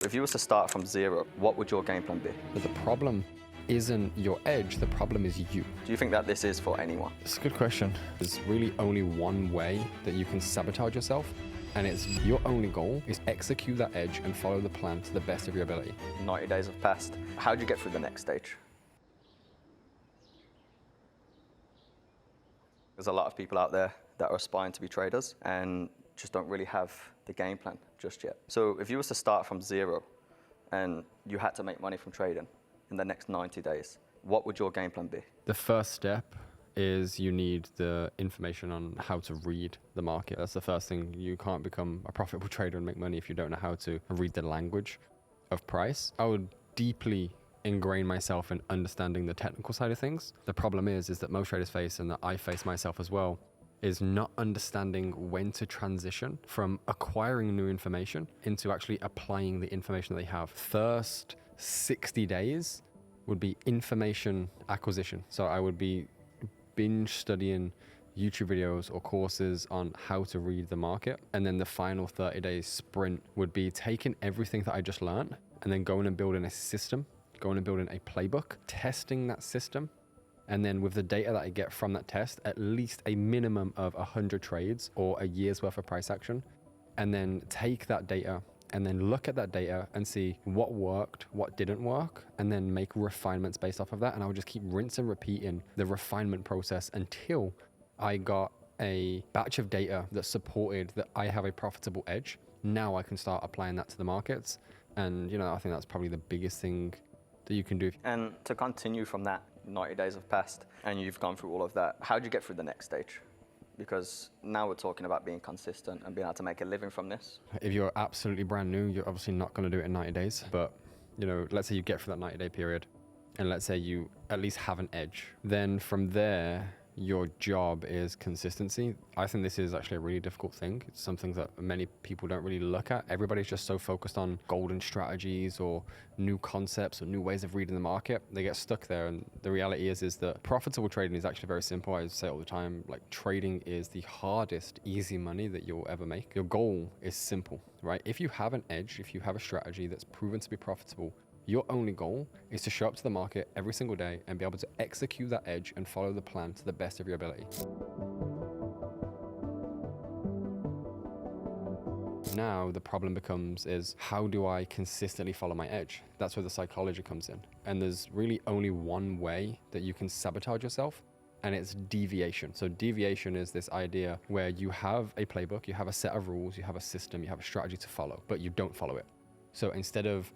If you were to start from zero, what would your game plan be? But the problem isn't your edge, the problem is you. Do you think that this is for anyone? It's a good question. There's really only one way that you can sabotage yourself, and it's your only goal is execute that edge and follow the plan to the best of your ability. 90 days have passed. How do you get through the next stage? There's a lot of people out there that are aspiring to be traders and just don't really have the game plan just yet. So if you was to start from zero and you had to make money from trading in the next 90 days, what would your game plan be? The first step is you need the information on how to read the market. That's the first thing. You can't become a profitable trader and make money if you don't know how to read the language of price. I would deeply ingrain myself in understanding the technical side of things. The problem is that most traders face, and that I face myself as well, is not understanding when to transition from acquiring new information into actually applying the information that they have. First 60 days would be information acquisition. So I would be binge studying YouTube videos or courses on how to read the market. And then the final 30 days sprint would be taking everything that I just learned and then going and building a system, going and building a playbook, testing that system. And then with the data that I get from that test, at least a minimum of 100 trades or a year's worth of price action. And then take that data and then look at that data and see what worked, what didn't work, and then make refinements based off of that. And I would just keep rinsing and repeating the refinement process until I got a batch of data that supported that I have a profitable edge. Now I can start applying that to the markets. And I think that's probably the biggest thing that you can do. And to continue from that, 90 days have passed and you've gone through all of that. How do you get through the next stage? Because now we're talking about being consistent and being able to make a living from this. If you're absolutely brand new, you're obviously not going to do it in 90 days. But, let's say you get through that 90-day period and let's say you at least have an edge. Then from there, your job is consistency. I think this is actually a really difficult thing. It's something that many people don't really look at. Everybody's just so focused on golden strategies or new concepts or new ways of reading the market. They get stuck there. And the reality is that profitable trading is actually very simple. I say all the time, like trading is the hardest, easy money that you'll ever make. Your goal is simple, right? If you have an edge, if you have a strategy that's proven to be profitable, your only goal is to show up to the market every single day and be able to execute that edge and follow the plan to the best of your ability. Now the problem becomes is how do I consistently follow my edge? That's where the psychology comes in. And there's really only one way that you can sabotage yourself, and it's deviation. So deviation is this idea where you have a playbook, you have a set of rules, you have a system, you have a strategy to follow, but you don't follow it. So instead of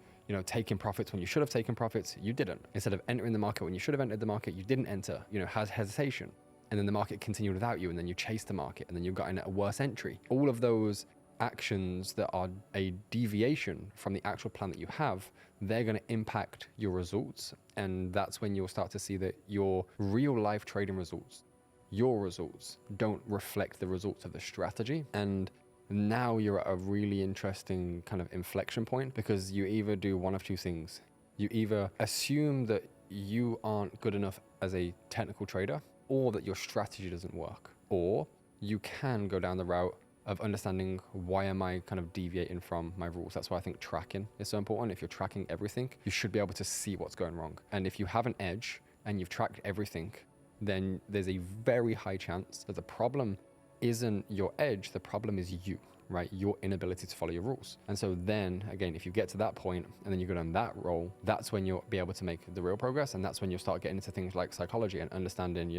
taking profits when you should have taken profits, you didn't. Instead of entering the market when you should have entered the market, you didn't enter, has hesitation. And then the market continued without you, and then you chased the market, and then you got in at a worse entry. All of those actions that are a deviation from the actual plan that you have, they're going to impact your results. And that's when you'll start to see that your real life trading results, your results, don't reflect the results of the strategy. And now you're at a really interesting kind of inflection point, because you either do one of two things. You either assume that you aren't good enough as a technical trader, or that your strategy doesn't work. Or you can go down the route of understanding, why am I kind of deviating from my rules? That's why I think tracking is so important. If you're tracking everything, you should be able to see what's going wrong. And if you have an edge and you've tracked everything, then there's a very high chance that the problem isn't your edge, the problem is you, right? Your inability to follow your rules. And so then again, if you get to that point and then you go down that role, that's when you'll be able to make the real progress. And that's when you'll start getting into things like psychology and understanding,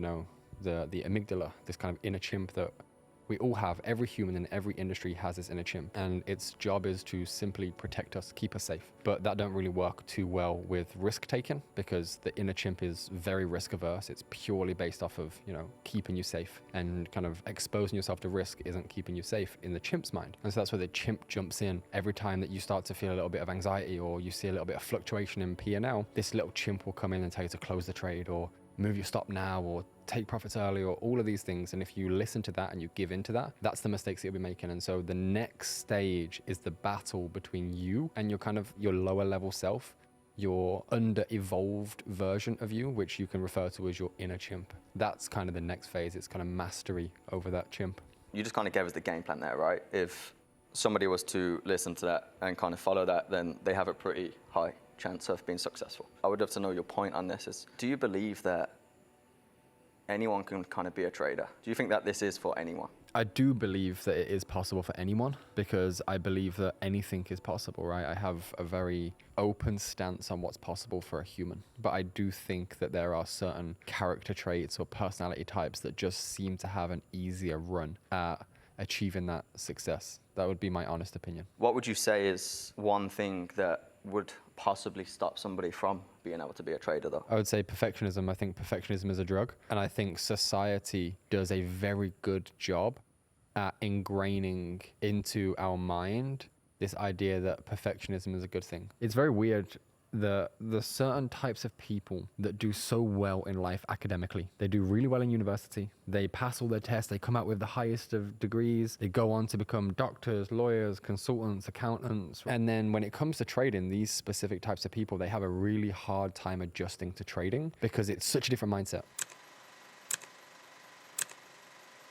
the amygdala, this kind of inner chimp that we all have. Every human in every industry has this inner chimp, and its job is to simply protect us, keep us safe. But that don't really work too well with risk taking, because the inner chimp is very risk averse. It's purely based off of, keeping you safe, and kind of exposing yourself to risk isn't keeping you safe in the chimp's mind. And so that's where the chimp jumps in. Every time that you start to feel a little bit of anxiety, or you see a little bit of fluctuation in P&L, this little chimp will come in and tell you to close the trade, or move your stop now, or take profits early, or all of these things. And if you listen to that and you give into that, that's the mistakes that you'll be making. And so the next stage is the battle between you and your lower level self, your under-evolved version of you, which you can refer to as your inner chimp. That's kind of the next phase. It's kind of mastery over that chimp. You just kind of gave us the game plan there, right? If somebody was to listen to that and kind of follow that, then they have a pretty high chance of being successful. I would love to know your point on this is, do you believe that anyone can kind of be a trader? Do you think that this is for anyone? I do believe that it is possible for anyone, because I believe that anything is possible, right? I have a very open stance on what's possible for a human, but I do think that there are certain character traits or personality types that just seem to have an easier run at achieving that success. That would be my honest opinion. What would you say is one thing that would possibly stop somebody from being able to be a trader, though? I would say perfectionism. I think perfectionism is a drug, and I think society does a very good job at ingraining into our mind this idea that perfectionism is a good thing. It's very weird. The certain types of people that do so well in life academically, they do really well in university, they pass all their tests, they come out with the highest of degrees, they go on to become doctors, lawyers, consultants, accountants. And then when it comes to trading, these specific types of people, they have a really hard time adjusting to trading because it's such a different mindset.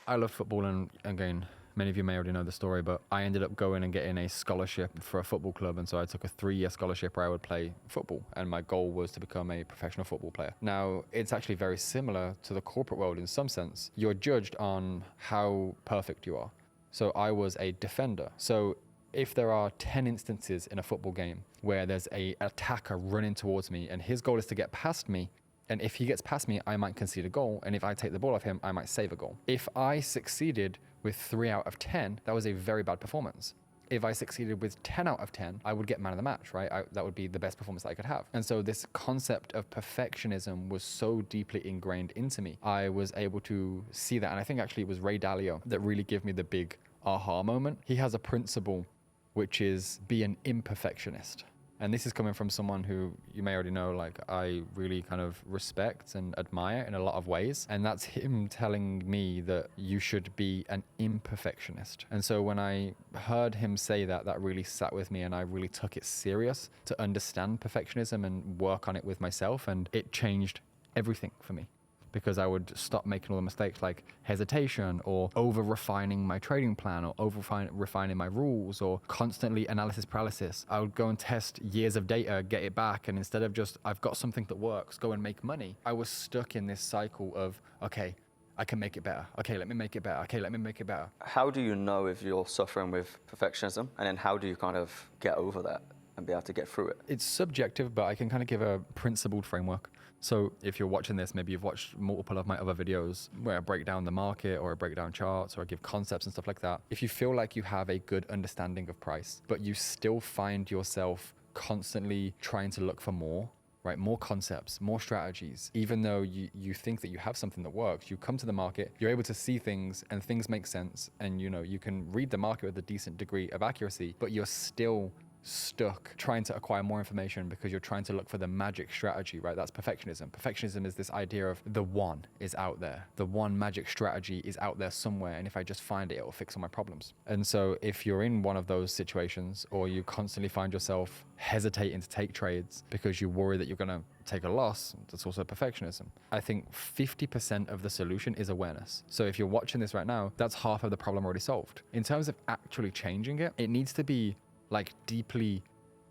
I love football, and again, many of you may already know the story, but I ended up going and getting a scholarship for a football club. And so I took a 3-year scholarship where I would play football. And my goal was to become a professional football player. Now, it's actually very similar to the corporate world in some sense. You're judged on how perfect you are. So I was a defender. So if there are 10 instances in a football game where there's an attacker running towards me and his goal is to get past me, and if he gets past me, I might concede a goal. And if I take the ball off him, I might save a goal. If I succeeded with 3 out of 10, that was a very bad performance. If I succeeded with 10 out of 10, I would get man of the match, right? That would be the best performance that I could have. And so this concept of perfectionism was so deeply ingrained into me. I was able to see that. And I think actually it was Ray Dalio that really gave me the big aha moment. He has a principle, which is be an imperfectionist. And this is coming from someone who you may already know, like I really kind of respect and admire in a lot of ways. And that's him telling me that you should be an imperfectionist. And so when I heard him say that, that really sat with me, and I really took it serious to understand perfectionism and work on it with myself. And it changed everything for me, because I would stop making all the mistakes like hesitation or over refining my trading plan or over refining my rules or constantly analysis paralysis. I would go and test years of data, get it back. And instead of just, I've got something that works, go and make money, I was stuck in this cycle of, okay, I can make it better. Okay, let me make it better. Okay, let me make it better. How do you know if you're suffering with perfectionism? And then how do you kind of get over that and be able to get through it? It's subjective, but I can kind of give a principled framework. So if you're watching this, maybe you've watched multiple of my other videos where I break down the market or I break down charts or I give concepts and stuff like that. If you feel like you have a good understanding of price, but you still find yourself constantly trying to look for more, right? More concepts, more strategies, even though you think that you have something that works, you come to the market, you're able to see things and things make sense. And you can read the market with a decent degree of accuracy, but you're still stuck trying to acquire more information because you're trying to look for the magic strategy, right? That's perfectionism. Perfectionism is this idea of the one is out there. The one magic strategy is out there somewhere. And if I just find it, it will fix all my problems. And so if you're in one of those situations, or you constantly find yourself hesitating to take trades because you worry that you're going to take a loss, that's also perfectionism. I think 50% of the solution is awareness. So if you're watching this right now, that's half of the problem already solved. In terms of actually changing it, it needs to be like deeply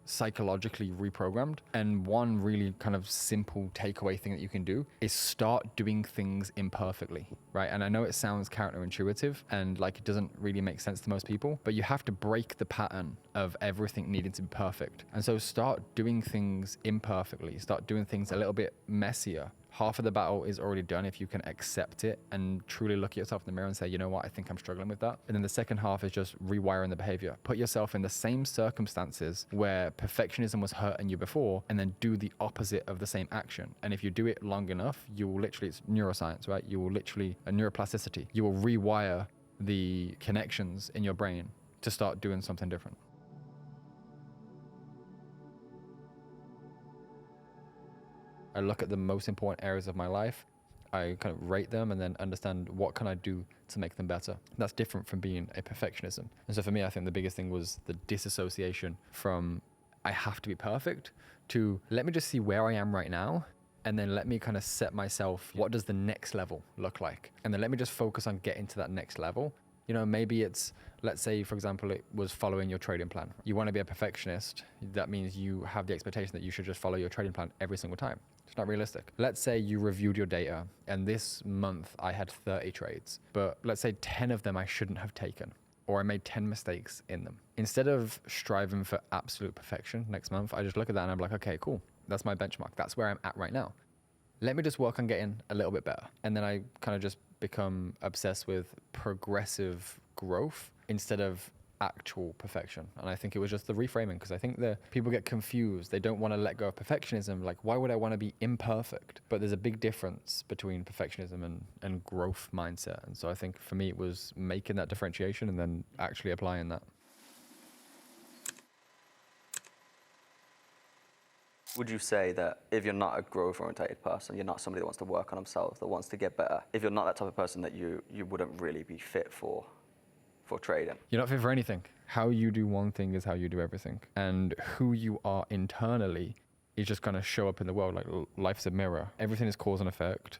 psychologically reprogrammed. And one really kind of simple takeaway thing that you can do is start doing things imperfectly, right? And I know it sounds counterintuitive and like it doesn't really make sense to most people, but you have to break the pattern of everything needing to be perfect. And so start doing things imperfectly, start doing things a little bit messier. Half of the battle is already done if you can accept it and truly look at yourself in the mirror and say, you know what, I think I'm struggling with that. And then the second half is just rewiring the behavior. Put yourself in the same circumstances where perfectionism was hurting you before, and then do the opposite of the same action. And if you do it long enough, you will literally, it's neuroscience, right? You will literally, a neuroplasticity, you will rewire the connections in your brain to start doing something different. I look at the most important areas of my life, I kind of rate them and then understand what can I do to make them better. That's different from being a perfectionism. And so for me, I think the biggest thing was the disassociation from I have to be perfect to let me just see where I am right now. And then let me kind of set myself, what does the next level look like? And then let me just focus on getting to that next level. Maybe it's Let's say, for example, it was following your trading plan. You want to be a perfectionist. That means you have the expectation that you should just follow your trading plan every single time. It's not realistic. Let's say you reviewed your data and this month I had 30 trades, but let's say 10 of them I shouldn't have taken, or I made 10 mistakes in them. Instead of striving for absolute perfection next month, I just look at that and I'm like, okay, cool. That's my benchmark. That's where I'm at right now. Let me just work on getting a little bit better. And then I kind of just become obsessed with progressive growth instead of actual perfection. And I think it was just the reframing, because I think that people get confused. They don't want to let go of perfectionism. Like, why would I want to be imperfect? But there's a big difference between perfectionism and growth mindset. And so I think for me, it was making that differentiation and then actually applying that. Would you say that if you're not a growth-oriented person, you're not somebody that wants to work on themselves, that wants to get better, if you're not that type of person, that you wouldn't really be fit for trading? You're not fit for anything. How you do one thing is how you do everything. And who you are internally is just going to show up in the world. Like, life's a mirror. Everything is cause and effect.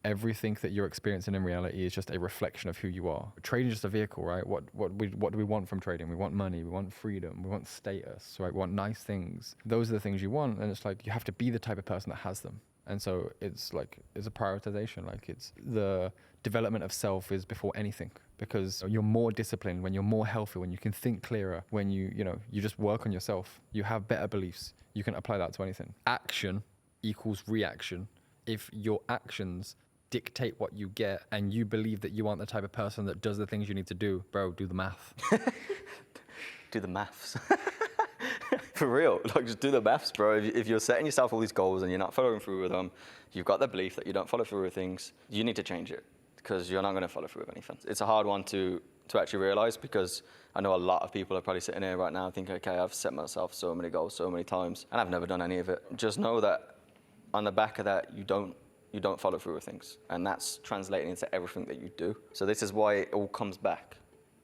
Everything that you're experiencing in reality is just a reflection of who you are. Trading is just a vehicle, right? What do we want from trading? We want money, we want freedom, we want status, right? We want nice things. Those are the things you want, and it's like you have to be the type of person that has them. And so it's like, it's a prioritization. Like, it's the development of self is before anything, because you're more disciplined when you're more healthy, when you can think clearer, when you just work on yourself. You have better beliefs. You can apply that to anything. Action equals reaction. If your actions dictate what you get and you believe that you aren't the type of person that does the things you need to do, bro, do the math. Do the maths. For real, like, just do the maths, bro. If you're setting yourself all these goals and you're not following through with them, you've got the belief that you don't follow through with things, you need to change it, because you're not going to follow through with anything. It's a hard one to actually realize, because I know a lot of people are probably sitting here right now thinking, okay, I've set myself so many goals so many times and I've never done any of it. Just know that on the back of that, you don't follow through with things, and that's translating into everything that you do. So this is why it all comes back.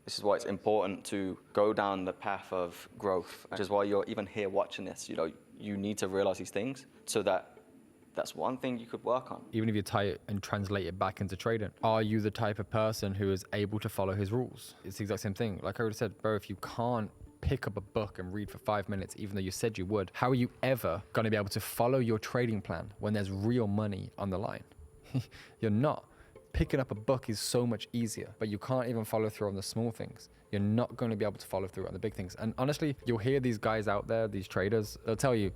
This is why it's important to go down the path of growth, which is why you're even here watching this. You need to realize these things, so that's one thing you could work on. Even if you tie it and translate it back into trading, are you the type of person who is able to follow his rules? It's the exact same thing. Like I already said, bro, if you can't pick up a book and read for 5 minutes, even though you said you would, how are you ever going to be able to follow your trading plan when there's real money on the line? You're not. Picking up a book is so much easier, but you can't even follow through on the small things. You're not going to be able to follow through on the big things. And honestly, you'll hear these guys out there, these traders, they'll tell you,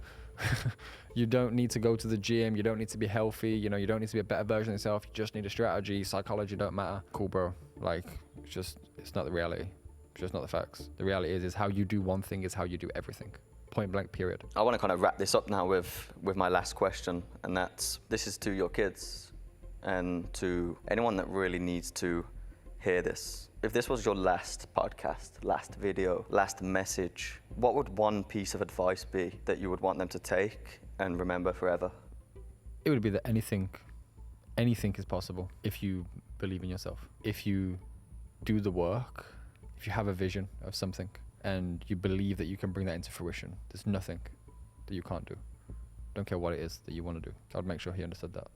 you don't need to go to the gym, you don't need to be healthy, you don't need to be a better version of yourself, you just need a strategy, psychology don't matter. Cool, bro. Like, it's not the reality. It's just not the facts. The reality is how you do one thing is how you do everything. Point blank, period. I want to kind of wrap this up now with my last question, and this is to your kids and to anyone that really needs to hear this. If this was your last podcast, last video, last message, what would one piece of advice be that you would want them to take and remember forever? It would be that anything is possible if you believe in yourself. If you do the work, if you have a vision of something and you believe that you can bring that into fruition, there's nothing that you can't do. Don't care what it is that you want to do. I would make sure he understood that.